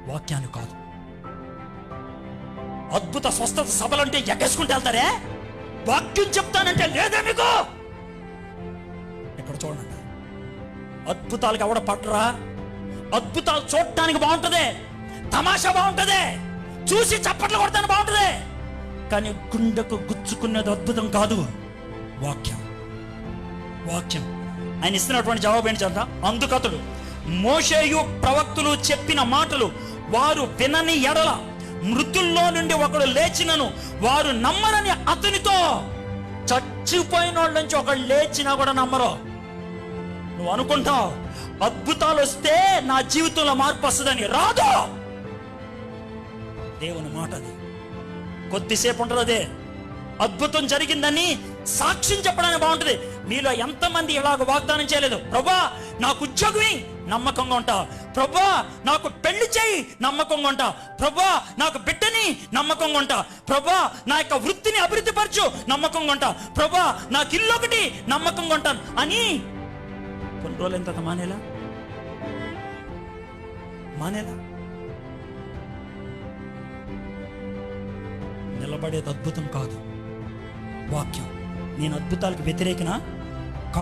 వాక్యాన్ని కాదు. అద్భుత స్వస్థత సభలంటే ఎగేసుకుంటూ వెళ్తారే, వాక్యం చెప్తానంటే లేదే మీకు. ఇక్కడ చూడండి, అద్భుతాలకు ఎవడ పట్టరా? అద్భుతాలు చూడటానికి బాగుంటుంది, తమాషా బాగుంటుంది, చూసి చప్పట్లు కొడతానికి బాగుంటుంది, కానీ గుండెకు గుచ్చుకునేది అద్భుతం కాదు, వాక్యం. వాక్యం. ఆయన ఇస్తున్నటువంటి జవాబు ఏంటి చెప్తా? అందుకతడు మోషేయు ప్రవక్తలు చెప్పిన మాటలు వారు వినని ఎడల మృతుల్లో నుండి ఒకడు లేచినను వారు నమ్మరని అతనితో. చచ్చిపోయిన వాళ్ళ నుంచి ఒకడు లేచినా కూడా నమ్మరు. నువ్వు అనుకుంటావు అద్భుతాలు వస్తే నా జీవితంలో మార్పు వస్తుందని, రాదు. దేవుని మాట అది. కొద్దిసేపు ఉంటుంది అదే. అద్భుతం జరిగిందని సాక్ష్యం చెప్పడానికి బాగుంటుంది. మీలో ఎంతమంది ఇలాగ వాగ్దానం చేయలేదు? ప్రభా నాకు ఉద్యోగమే, నమ్మకంగా ఉంటా. ప్రభా నాకు పెళ్లి చేయి, నమ్మకంగా ఉంటా. ప్రభా నాకు బిడ్డని, నమ్మకంగా ఉంటా. ప్రభా నా యొక్క వృత్తిని అభివృద్ధి పరచు, నమ్మకంగా ఉంటా. ప్రభా నాకు ఇల్లు ఒకటి, నమ్మకంగా ఉంటాను అని కొన్ని రోజులు ఎంత మానేలా నిలబడేది అద్భుతం కాదు, వాక్యం. నేను అద్భుతాలకు వ్యతిరేకనా?